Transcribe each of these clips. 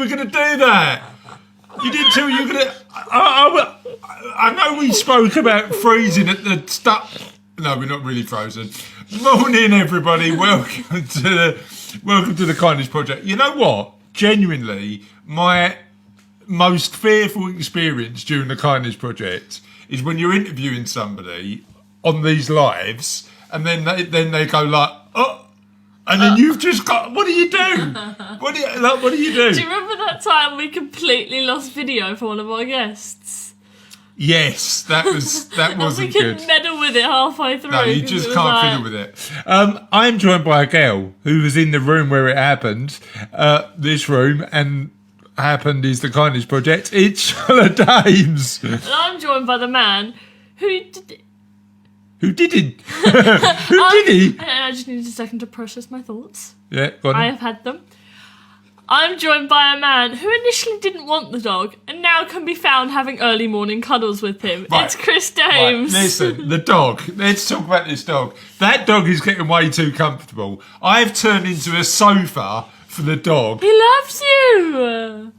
were going to do that. You didn't tell me you were going to... I know we spoke about freezing at the start. No, we're not really frozen. Morning, everybody. Welcome to the Kindness Project. You know what? Genuinely, my most fearful experience during the Kindness Project is when you're interviewing somebody on these lives, and then they go like, oh, and then you've just got. What do you do? What do you do? Do you remember that time we completely lost video for one of our guests? Yes, that wasn't we good. couldn't meddle with it halfway through. No, you just can't fiddle with it. I'm joined by a girl who was in the room where it happened. This room and happened is the Kindness Project. It's Charlotte Dames. And I'm joined by the man who did. Who did it? Who did he? I just need a second to process my thoughts. Yeah, go on. I have had them. I'm joined by a man who initially didn't want the dog and now can be found having early morning cuddles with him. Right. It's Chris Dames. Right. Listen, the dog. Let's talk about this dog. That dog is getting way too comfortable. I've turned into a sofa for the dog. He loves you.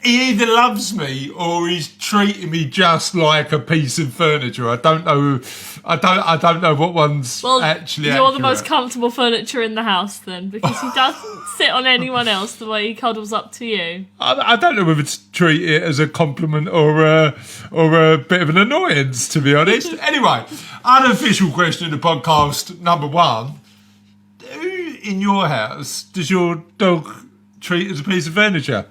He either loves me or he's treating me just like a piece of furniture. I don't know. I don't know what one's actually. You're accurate. the most comfortable furniture in the house, then, because he doesn't sit on anyone else the way he cuddles up to you. I don't know whether to treat it as a compliment or a bit of an annoyance, to be honest. Anyway, unofficial question of the podcast number one: who in your house does your dog treat as a piece of furniture?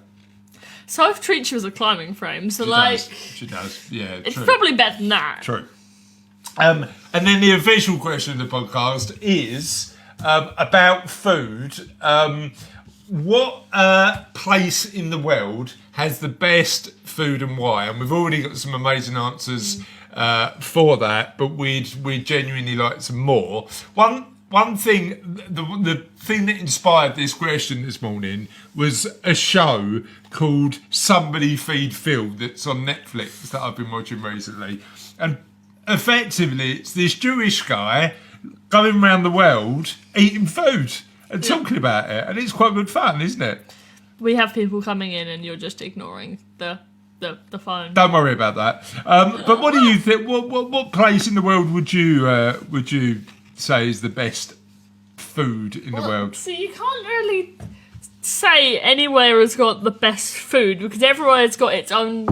Soph treats you as a climbing frame, so She does. Yeah, it's true. probably better than that. True. And then the official question of the podcast is about food. What place in the world has the best food and why? And we've already got some amazing answers for that, but we'd genuinely like some more. One thing, the thing that inspired this question this morning was a show called Somebody Feed Phil that's on Netflix that I've been watching recently. And effectively, it's this Jewish guy going around the world eating food and talking about it. And it's quite good fun, isn't it? We have people coming in and you're just ignoring the phone. Don't worry about that. But what do you think? What place in the world would you say is the best food in the world? So you can't really say anywhere has got the best food because everywhere's got its own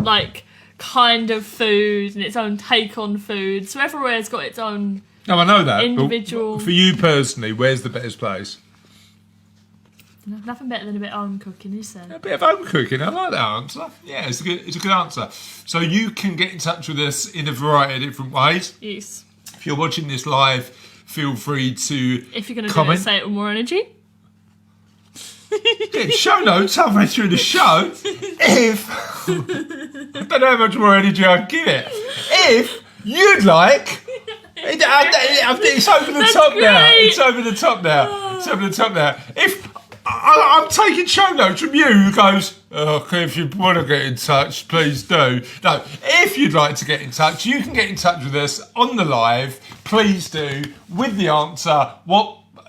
kind of food and its own take on food. So everywhere's got its own. No, I know that. Individual. But for you personally, where's the best place? Nothing better than a bit of home cooking, is there? A bit of home cooking. I like that answer. Yeah, it's a good answer. So you can get in touch with us in a variety of different ways. Yes. If you're watching this live, feel free to if you're going to comment. Say it with more energy. Yeah, show notes halfway through the show. If I don't know how much more energy I'd give it. If you'd like, it's over the top now. It's over the top now. It's over the top now. If I'm taking show notes from you who goes, okay, if you want to get in touch, please do. No, if you'd like to get in touch, you can get in touch with us on the live. Please do, with the answer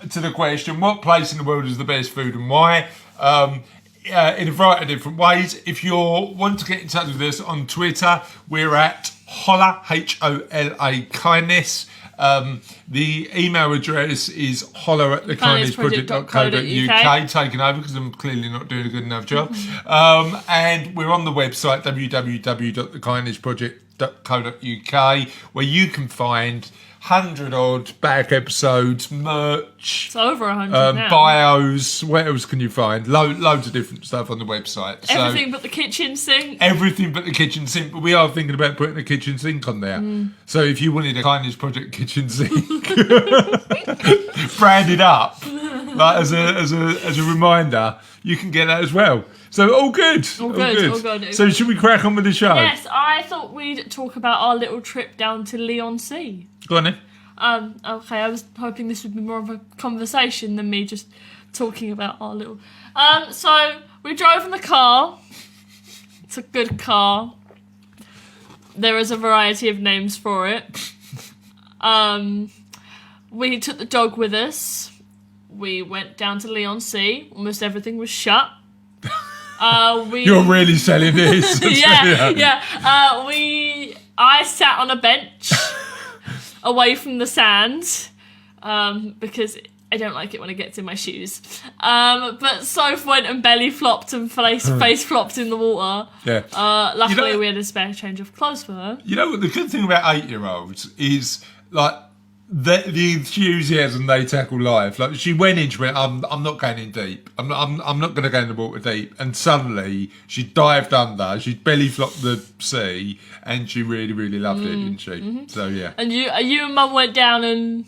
to the question, what place in the world is the best food and why? In a variety of different ways. If you want to get in touch with us on Twitter, we're at Holla, Hola Kindness. The email address is holler@thekindnessproject.co.uk, taken over because I'm clearly not doing a good enough job. And we're on the website www.thekindnessproject.co.uk, where you can find 100-odd back episodes, merch. It's over 100 now. Bios. What else can you find? Loads of different stuff on the website. Everything but the kitchen sink. Everything but the kitchen sink. But we are thinking about putting a kitchen sink on there. So if you wanted a Kindness Project kitchen sink branded up, like as a reminder, you can get that as well. So all good. All good. So should we crack on with the show? Yes, I thought we'd talk about our little trip down to Leigh-on-Sea. Go on then. Okay, I was hoping this would be more of a conversation than me just talking about our little... So, we drove in the car. It's a good car. There is a variety of names for it. We took the dog with us. We went down to Leigh-on-Sea. Almost everything was shut. You're really selling this. yeah. I sat on a bench away from the sand because I don't like it when it gets in my shoes. But Soph went and belly flopped and face flopped in the water. Yeah. Luckily, we had a spare change of clothes for her. You know what the good thing about 8-year-olds is, like, the enthusiasm they tackle life. Like, she went in, she went, I'm not going in deep. I'm not going to go in the water deep. And suddenly she dived under, she belly flopped the sea, and she really, really loved it, didn't she? Mm-hmm. So yeah. And you and Mum went down and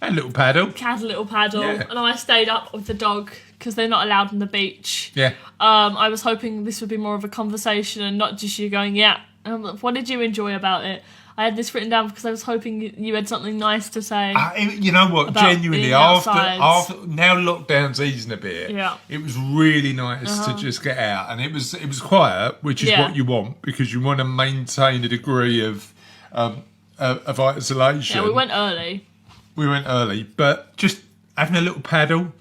had a little paddle. Had a little paddle, and I stayed up with the dog because they're not allowed on the beach. Yeah. I was hoping this would be more of a conversation and not just you going, yeah. What did you enjoy about it? I had this written down because I was hoping you had something nice to say. You know what? Genuinely, after now lockdown's easing a bit, it was really nice to just get out, and it was quiet, which is what you want because you want to maintain a degree of isolation. Yeah, we went early. But just having a little paddle,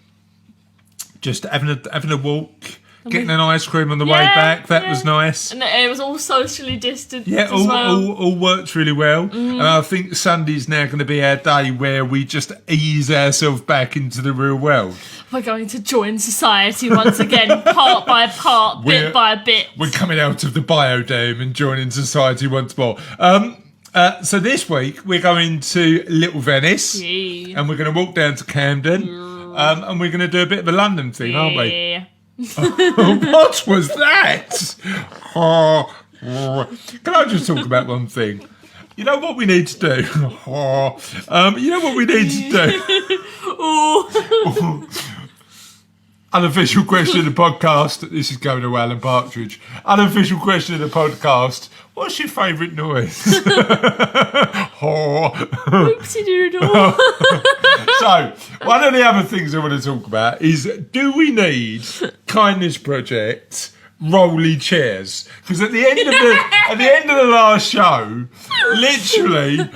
just having a walk. Getting an ice cream on the way back, that was nice. And it was all socially distanced all worked really well. And I think Sunday's now going to be our day where we just ease ourselves back into the real world. We're going to join society once again, part by part, bit by bit. We're coming out of the biodome and joining society once more. So this week we're going to Little Venice and we're going to walk down to Camden and we're going to do a bit of a London thing, aren't we? What was that? Can I just talk about one thing? You know what we need to do? Unofficial question of the podcast. This is going to Alan Partridge. Unofficial question of the podcast. What's your favourite noise? Oopsie doodle. So, one of the other things I want to talk about is, do we need Kindness Project rolly chairs? Because at the end of the last show, literally,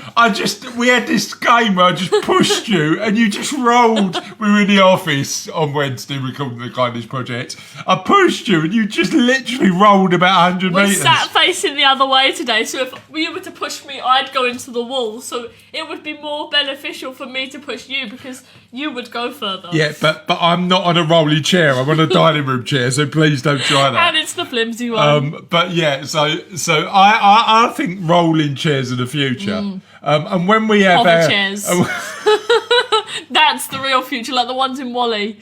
we had this game where I just pushed you and you just rolled. We were in the office on Wednesday recording the Kindness Project. I pushed you and you just literally rolled about 100 metres. We sat facing the other way today, so if you were to push me, I'd go into the wall. So it would be more beneficial for me to push you because you would go further. Yeah, but I'm not on a rolly chair. I'm on a dining room chair, so please don't try that. And it's the flimsy one. But yeah, so I think rolling chairs are the future. And when we have hover chairs, that's the real future, like the ones in Wall-E.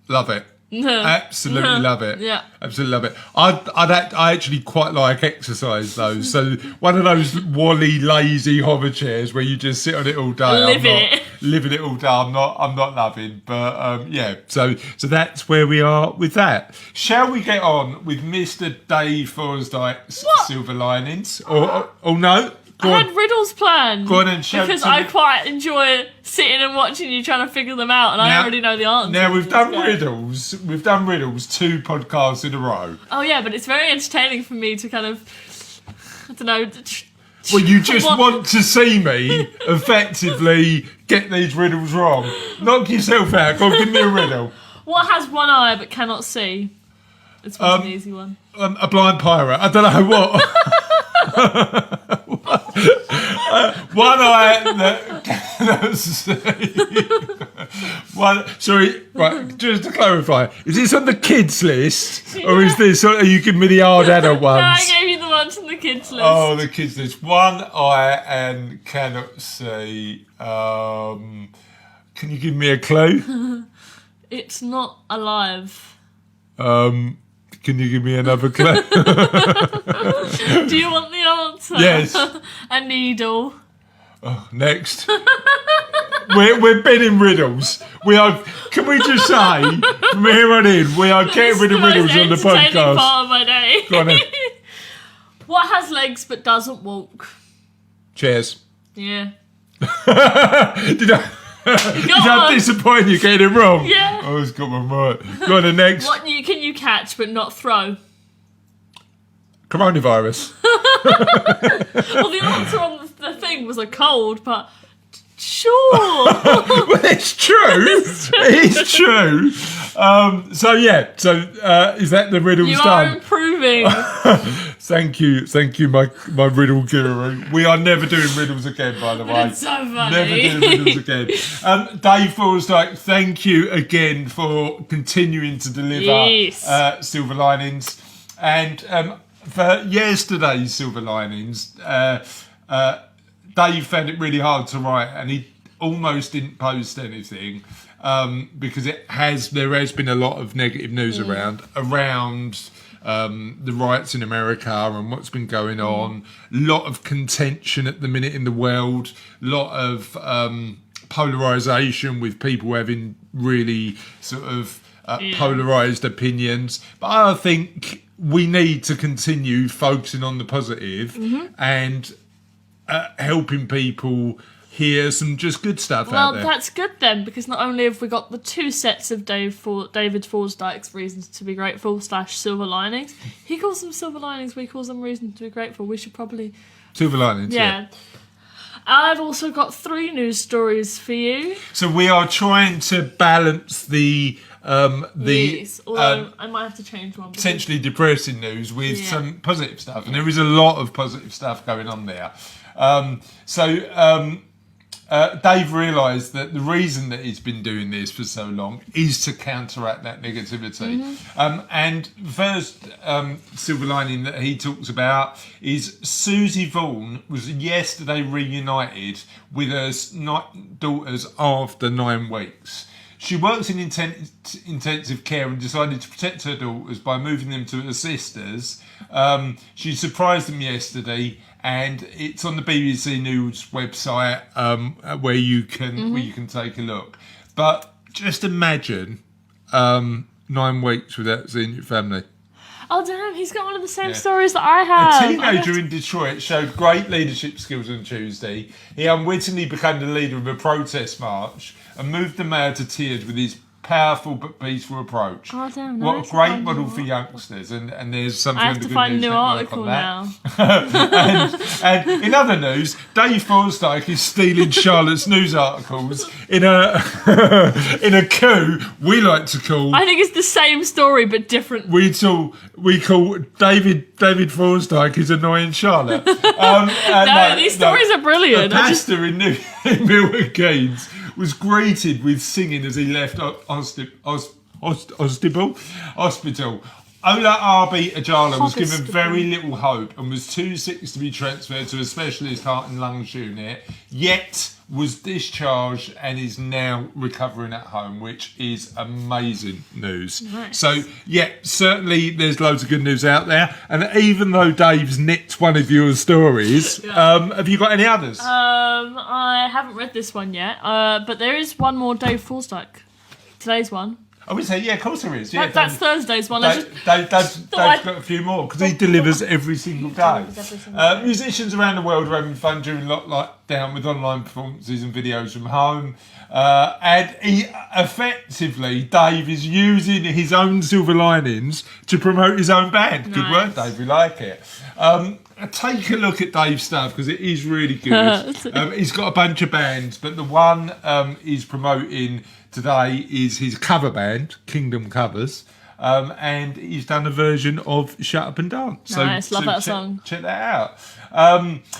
Love it. Absolutely love it. Yeah, absolutely love it. I actually quite like exercise though. So one of those Wall-E lazy hover chairs where you just sit on it all day. Living it all day. I'm not loving, but yeah. So that's where we are with that. Shall we get on with Mr. Dave Forsdyke's Silver Linings? Or no? I had riddles planned. Go on and shout because I quite enjoy sitting and watching you trying to figure them out, and I already know the answer. Now we've done riddles. We've done riddles 2 podcasts in a row. Oh yeah, but it's very entertaining for me to kind of, I don't know. Well, you just want to see me effectively get these riddles wrong. Knock yourself out. Go on, give me a riddle. What has one eye but cannot see? It's an easy one. A blind pirate. I don't know what. One eye that cannot see. Sorry, right, just to clarify, is this on the kids list? Or is this, are you giving me the hard adult ones? No, I gave you the ones on the kids list. Oh, the kids list. One eye and cannot see. Can you give me a clue? It's not alive. Can you give me another clue? Do you want the answer? Yes. A needle. Oh, next. we're bidding riddles. We are. Can we just say from here on in, we are getting rid of riddles on the podcast. Part of my day. Go on then. What has legs but doesn't walk? Chairs. Yeah. Did I disappoint you getting it wrong? Yeah. I was got one right. Go on the next. What can you catch but not throw? Coronavirus. Well, the answer on the thing was a cold, but Sure. Well, it's true. It's true. So is that the riddles You are done? improving. Thank you, my riddle guru. We are never doing riddles again, by the way. It's so funny. Never doing riddles again. Dave Forsdyke, thank you again for continuing to deliver Yes. Silver Linings. And for yesterday's Silver Linings, Dave found it really hard to write, and he almost didn't post anything because there has been a lot of negative news around the riots in America and what's been going on. A lot of contention at the minute in the world. A lot of polarisation with people having really sort of polarised opinions. But I think we need to continue focusing on the positive and helping people hear some just good stuff out there. Well, that's good then, because not only have we got the 2 sets of David Forsdyke's reasons to be grateful / silver linings, he calls them silver linings, we call them reasons to be grateful. We should probably... Silver linings, yeah. I've also got 3 news stories for you. So we are trying to balance the Yes, although I might have to change one. Potentially depressing news with some positive stuff, and there is a lot of positive stuff going on there. Dave realised that the reason that he's been doing this for so long is to counteract that negativity. And first silver lining that he talks about is Susie Vaughan was yesterday reunited with her daughters after 9 weeks. She works in intensive care and decided to protect her daughters by moving them to her sisters. She surprised them yesterday, and it's on the BBC News website where you can take a look. But just imagine 9 weeks without seeing your family. Oh damn, he's got one of the same stories that I have. A teenager in Detroit showed great leadership skills on Tuesday. He unwittingly became the leader of a protest march and moved the mayor to tears with his powerful but peaceful approach. Oh damn, what a great model for youngsters, and there's something I have on the to Good find a News new Network article on that. now. and in other news, Dave Forsdyke is stealing Charlotte's news articles in a coup we like to call. I think it's the same story but different. We call David Forsdyke is annoying Charlotte. These stories are brilliant. The pastor in Milton Keynes was greeted with singing as he left hospital. Ola Arbi Ajala was given very little hope and was too sick to be transferred to a specialist heart and lungs unit, yet was discharged and is now recovering at home, which is amazing news. Nice. So, certainly there's loads of good news out there. And even though Dave's nicked one of your stories, have you got any others? I haven't read this one yet, but there is one more Dave Forsdyke. Today's one. I would say, of course there is. Yeah, That's Thursday's one. Dave's got a few more because he delivers every single day. Musicians around the world are having fun during lockdown with online performances and videos from home. And he effectively, Dave is using his own silver linings to promote his own band. Nice. Good work, Dave. We like it. Take a look at Dave's stuff because it is really good. He's got a bunch of bands, but the one he's promoting today is his cover band, Kingdom Covers, and he's done a version of Shut Up and Dance. Nice, love that song. Check that out.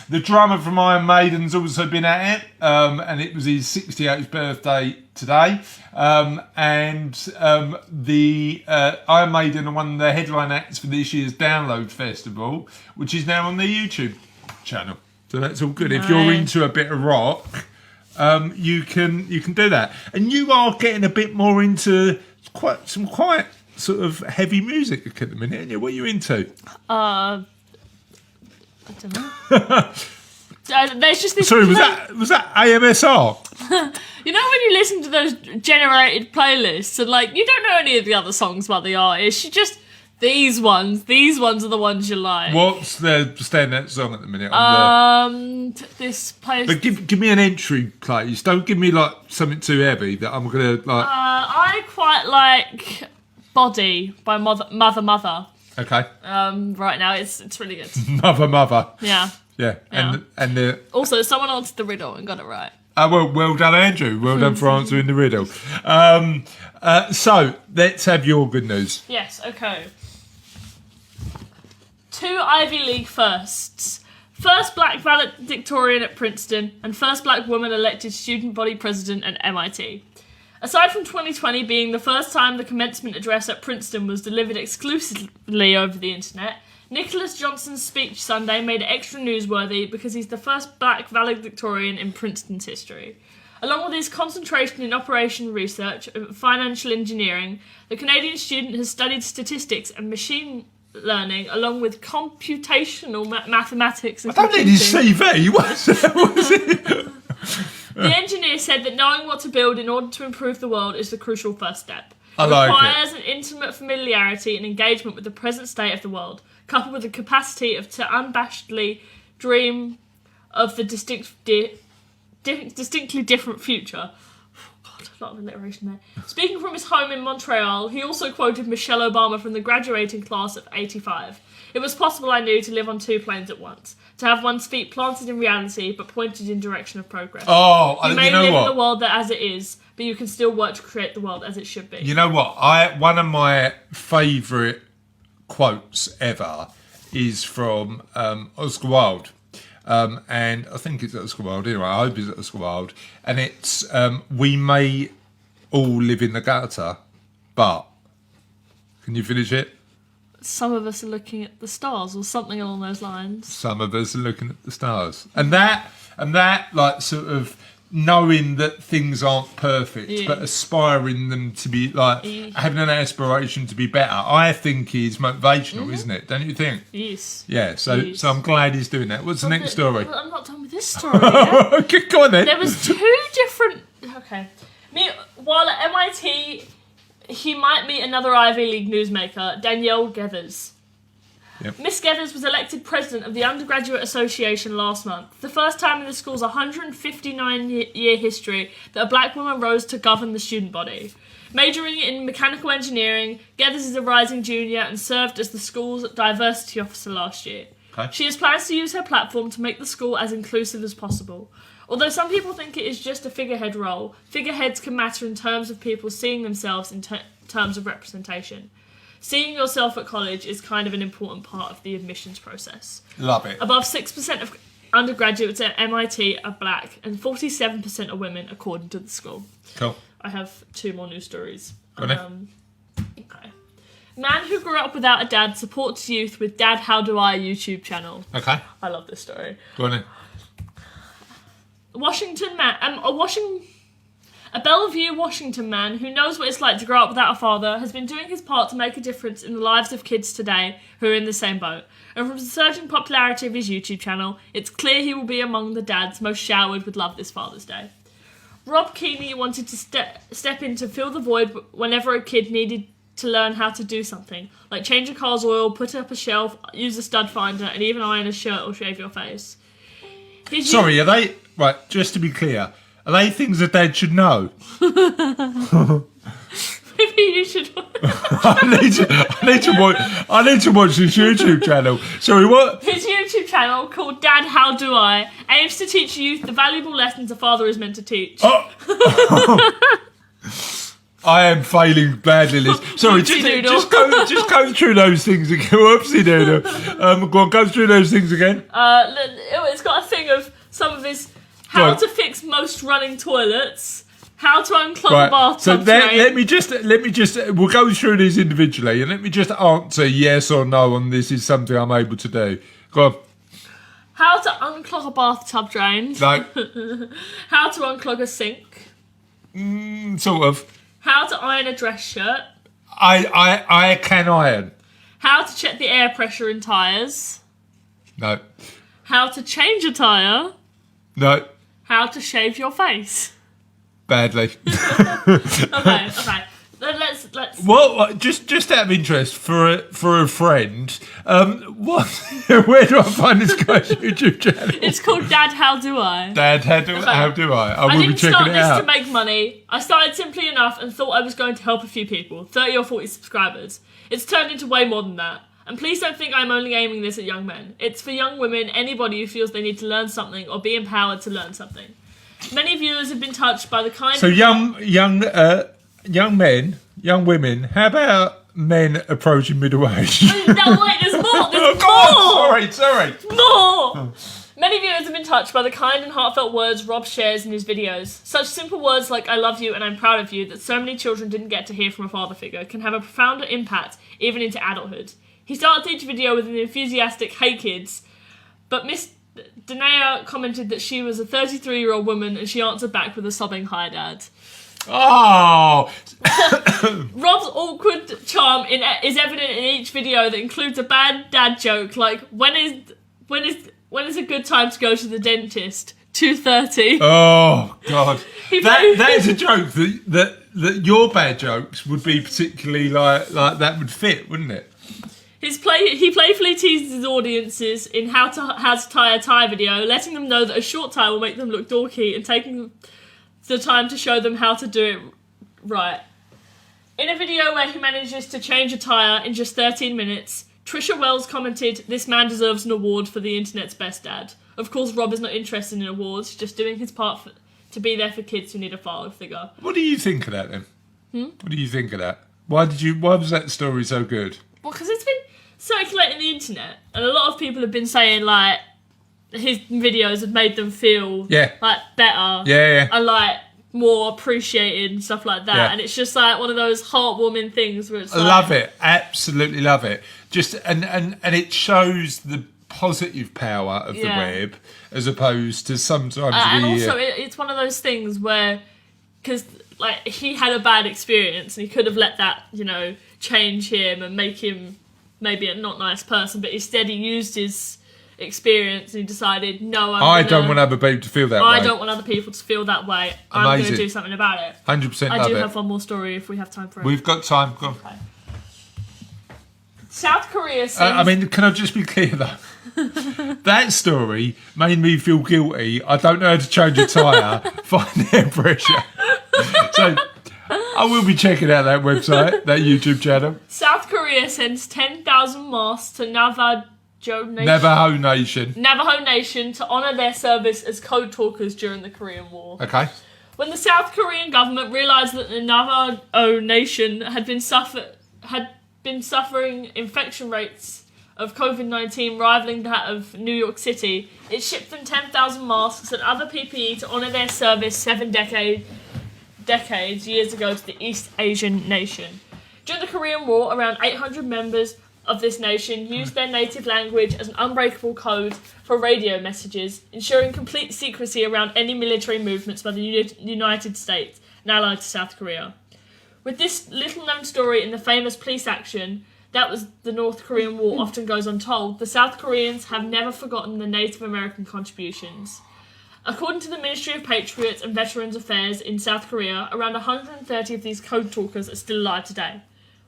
The drummer from Iron Maiden's also been at it, and it was his 68th birthday today. The Iron Maiden are one of the headline acts for this year's Download Festival, which is now on their YouTube channel. So that's all good. Nice. If you're into a bit of rock, you can do that. And you are getting a bit more into quite sort of heavy music at the minute, aren't you? What are you into? I don't know. There's just this. Sorry, was that AMSR? You know when you listen to those generated playlists and you don't know any of the other songs about the artist, you just these ones are the ones you like. What's the standout song at the minute? This place. But give me an entry, please. Don't give me something too heavy that I'm gonna like. I quite like Body by Mother. Okay. Right now it's really good. Mother. Yeah. Yeah. And the also someone answered the riddle and got it right. Well done, Andrew. Well done for answering the riddle. So, let's have your good news. Yes, okay. 2 Ivy League firsts. First black valedictorian at Princeton and first black woman elected student body president at MIT. Aside from 2020 being the first time the commencement address at Princeton was delivered exclusively over the internet, Nicholas Johnson's speech Sunday made it extra newsworthy because he's the first black valedictorian in Princeton's history. Along with his concentration in operation research and financial engineering, the Canadian student has studied statistics and machine learning along with computational mathematics and I don't need his CV. What's it? The engineer said that knowing what to build in order to improve the world is the crucial first step. I It like requires an intimate familiarity and engagement with the present state of the world, coupled with the capacity to unabashedly dream of the distinctly different future. God, a lot of alliteration there. Speaking from his home in Montreal, he also quoted Michelle Obama from the graduating class of '85. It was possible, I knew, to live on 2 planes at once. To have one's feet planted in reality, but pointed in direction of progress. Oh, You may you know live what? in the world that as it is, but you can still work to create the world as it should be. You know what? One of my favourite quotes ever is from Oscar Wilde. And I think it's Oscar Wilde, anyway, I hope it's Oscar Wilde. And it's, we may all live in the gutter, but... Can you finish it? Some of us are looking at the stars or something along those lines. Some of us are looking at the stars. And that, like, sort of knowing that things aren't perfect, Yeah. but aspiring them to be, like, having an aspiration to be better, I think is motivational, isn't it? Don't you think? Yes. Yeah, so Yes. I'm glad he's doing that. What's the next story? I'm not done with this story yet. Okay, go on then. There was 2 different... Okay. While at MIT, he might meet another Ivy League newsmaker, Danielle Gethers. Yep. Miss Gethers was elected president of the Undergraduate Association last month, the first time in the school's 159-year history that a black woman rose to govern the student body. Majoring in mechanical engineering, Gethers is a rising junior and served as the school's diversity officer last year. Okay. She has plans to use her platform to make the school as inclusive as possible. Although some people think it is just a figurehead role, figureheads can matter in terms of people seeing themselves in terms of representation. Seeing yourself at college is kind of an important part of the admissions process. Love it. Above 6% of undergraduates at MIT are black and 47% are women, according to the school. Cool. I have 2 more news stories. Go on then. Okay. Man who grew up without a dad supports youth with Dad How Do I YouTube channel. Okay. I love this story. Go on then. A Bellevue, Washington man who knows what it's like to grow up without a father has been doing his part to make a difference in the lives of kids today who are in the same boat. And from the surging popularity of his YouTube channel, it's clear he will be among the dads most showered with love this Father's Day. Rob Keeney wanted to step in to fill the void whenever a kid needed to learn how to do something, like change a car's oil, put up a shelf, use a stud finder, and even iron a shirt or shave your face. Sorry, are they... Right, just to be clear, are they things that Dad should know? Maybe you should... I need to watch this YouTube channel. Sorry, what? His YouTube channel, called Dad How Do I, aims to teach youth the valuable lessons a father is meant to teach. Oh. I am failing badly, Liz. Sorry, just go through those things again. Whoopsie doodle. Go on, go through those things again. It's got a thing of some of his how to fix most running toilets, how to unclog a bathtub drain. Let me just. We'll go through these individually, and let me just answer yes or no on this is something I'm able to do. Go on. How to unclog a bathtub drain. No. How to unclog a sink. Sort of. How to iron a dress shirt. I can iron. How to check the air pressure in tyres. No. How to change a tyre. No. How to shave your face. Badly. Okay. Let's. Well, just out of interest, for a friend, what? Where do I find this guy's YouTube channel? It's called Dad How Do I. Dad, how do I? I will be didn't checking start it this out. to make money. I started simply enough and thought I was going to help a few people, 30 or 40 subscribers. It's turned into way more than that. And please don't think I'm only aiming this at young men. It's for young women, anybody who feels they need to learn something or be empowered to learn something. Many viewers have been touched by the kind. So young men, young women. How about men approaching middle age? No, wait, there's more. There's Oh, more. God, sorry. More. Many viewers have been touched by the kind and heartfelt words Rob shares in his videos. Such simple words like "I love you" and "I'm proud of you" that so many children didn't get to hear from a father figure can have a profound impact even into adulthood. He started each video with an enthusiastic "Hey kids," but Miss Danae commented that she was a 33-year-old woman and she answered back with a sobbing "Hi, Dad." Oh, Rob's awkward charm is evident in each video that includes a bad dad joke like when is a good time to go to the dentist? 2:30. oh, God. He That is a joke that your bad jokes would be particularly like that would fit, wouldn't it? He playfully teases his audiences in how to tie a tie video, letting them know that a short tie will make them look dorky and taking the time to show them how to do it right. In a video where he manages to change a tyre in just 13 minutes, Trisha Wells commented, "This man deserves an award for the internet's best dad." Of course, Rob is not interested in awards, he's just doing his part to be there for kids who need a father figure. What do you think of that then? What do you think of that? Why was that story so good? Well, because it's been circulating the internet, and a lot of people have been saying, like, his videos have made them feel, like, better. Yeah. And, like, more appreciated and stuff like that. Yeah. And it's just, like, one of those heartwarming things where it's like... I love it. Absolutely love it. Just and it shows the positive power of the web as opposed to sometimes and also, it's one of those things where... Because, like, he had a bad experience and he could have let that, you know, change him and make him maybe a not nice person, but instead he used his experience and he decided, no, I don't want other people to feel that way. I don't want other people to feel that way. I'm going to do something about it. 100% I do have one more story if we have time for it. We've got time. Go on. Okay. South Korea sends... I mean, can I just be clear though? That story made me feel guilty. I don't know how to change a tyre. Find air pressure. So I will be checking out that website, that YouTube channel. South Korea sends 10,000 masks to Navajo Nation to honour their service as code talkers during the Korean War. Okay. When the South Korean government realised that the Navajo Nation had been suffering infection rates of COVID-19 rivaling that of New York City, it shipped them 10,000 masks and other PPE to honour their service 7 years ago to the East Asian nation. During the Korean War, around 800 members of this nation used their native language as an unbreakable code for radio messages, ensuring complete secrecy around any military movements by the United States and allied to South Korea. With this little-known story in the famous police action, that was the North Korean War, often goes untold, the South Koreans have never forgotten the Native American contributions. According to the Ministry of Patriots and Veterans Affairs in South Korea, around 130 of these code talkers are still alive today.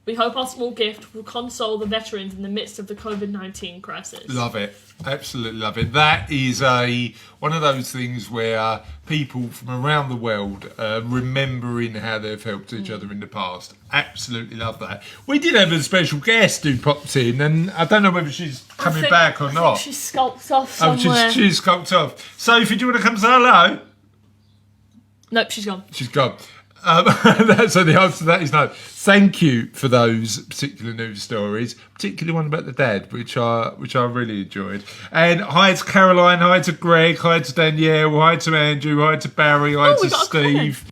We hope our small gift will console the veterans in the midst of the COVID-19 crisis. Love it. Absolutely love it. That is one of those things where people from around the world remembering how they've helped each other in the past. Absolutely love that. We did have a special guest who popped in, and I don't know whether she's coming back or not. I think she's skulked off somewhere. Oh, she's skulked off. Sophie, do you want to come say hello? Nope, she's gone. She's gone. So the answer to that is no. Thank you for those particular news stories, particularly one about the dad, which I really enjoyed. And hi to Caroline, hi to Greg, hi to Danielle, hi to Andrew, hi to Barry, hi to Steve.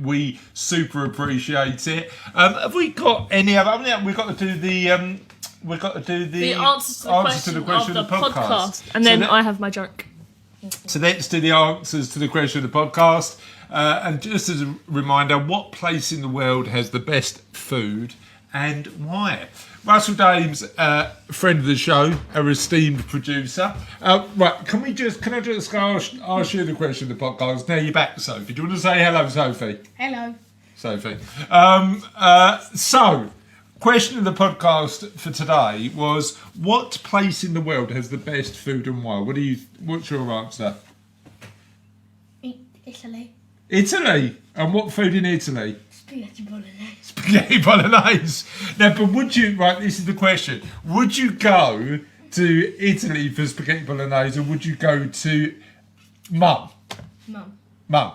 We super appreciate it. Have we got any other? I mean, we've got to do the answers to the question of the podcast. And then I have my joke. So let's do the answers to the question of the podcast. And just as a reminder, what place in the world has the best food and why? Russell Dames, friend of the show, our esteemed producer. Right, can I just ask you the question of the podcast? Now you're back, Sophie. Do you want to say hello, Sophie? Hello. Sophie. So, question of the podcast for today was, what place in the world has the best food and why? What's your answer? Italy. Italy? And what food in Italy? Spaghetti bolognese. Spaghetti bolognese. Now, but would you, right, this is the question, would you go to Italy for spaghetti bolognese, or would you go to Mum? Mum.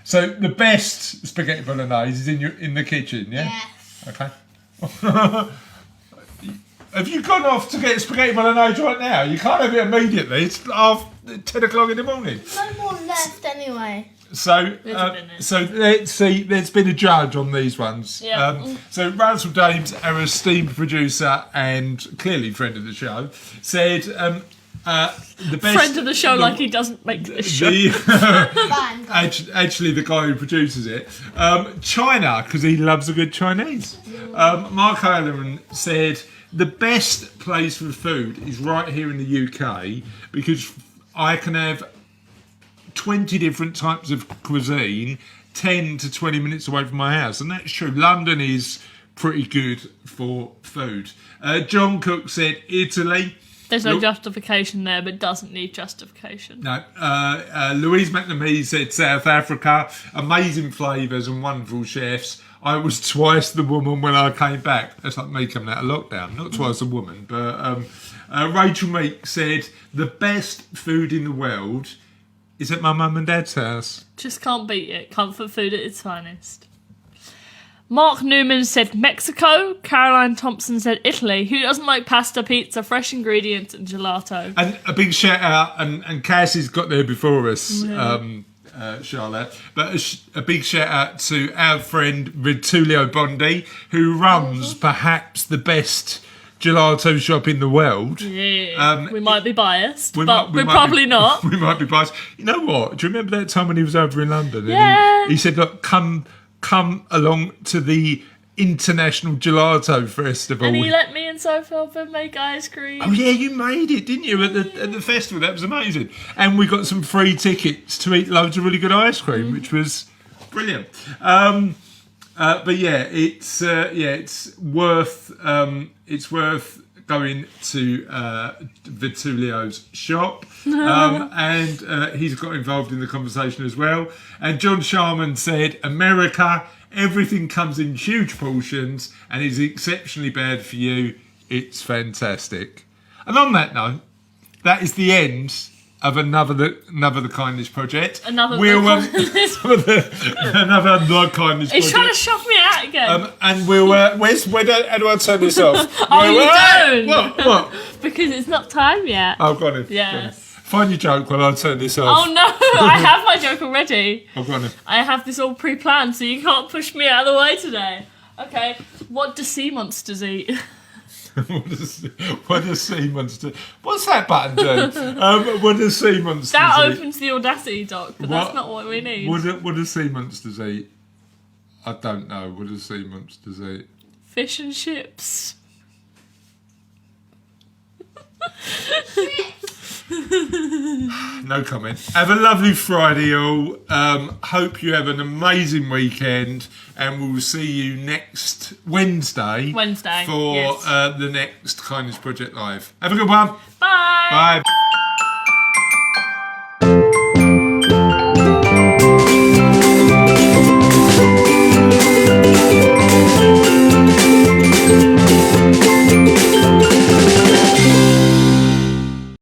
So the best spaghetti bolognese is in the kitchen, yeah? Yes. Okay. Have you gone off to get spaghetti bolognese right now? You can't have it immediately. It's 10 o'clock in the morning. No more left anyway. So, minute. so let's see. There's been a judge on these ones. Yeah. So Russell Dames, our esteemed producer and clearly friend of the show, said the best Friend of the show, like he doesn't make this show. Bang. Actually, the guy who produces it, China, because he loves a good Chinese. Mark O'Halloran said the best place for food is right here in the UK because I can have 20 different types of cuisine 10 to 20 minutes away from my house, and that's true. London is pretty good for food. John Cook said Italy. There's no justification there, but doesn't need justification. No, Louise McNamee said South Africa. Amazing flavours and wonderful chefs. I was twice the woman when I came back. That's like me coming out of lockdown. Not twice a woman, but Rachel Meek said the best food in the world is at my mum and dad's house. Just can't beat it. Comfort food at its finest. Mark Newman said Mexico. Caroline Thompson said Italy. Who doesn't like pasta, pizza, fresh ingredients, and gelato? And a big shout out, and Cassie's got there before us, Charlotte. But a big shout out to our friend Vitulio Bondi, who runs perhaps the best gelato shop in the world. Yeah, we might be biased, but might we're probably not. We might be biased. You know what? Do you remember that time when he was over in London? And Yeah. he said, look, come along to the International Gelato Festival. And he let me and Sophie make ice cream. Oh yeah, you made it, didn't you, at the festival? That was amazing. And we got some free tickets to eat loads of really good ice cream, which was brilliant. But yeah, it's worth going to Vitulio's shop, and he's got involved in the conversation as well. And John Sharman said, America, everything comes in huge portions and is exceptionally bad for you. It's fantastic. And on that note, that is the end of another the Kindness Project. Another another the Kindness He's Project. trying to shove me out again. And we'll how do I turn this off? Oh, you don't. What? Because it's not time yet. Oh, got it. Yes. Find your joke while I turn this off. Oh no, I have my joke already. I've got it. I have this all pre-planned, so you can't push me out of the way today. Okay, what do sea monsters eat? What does sea monster? What's that button do? What does sea monsters That eat? opens the Audacity doc, but that's not what we need. What do sea monsters eat? I don't know. What do sea monsters eat? Fish and chips. No comment. Have a lovely Friday, all. Hope you have an amazing weekend, and we'll see you next Wednesday. Wednesday, for yes. the next Kindness Project Live. Have a good one. Bye. Bye.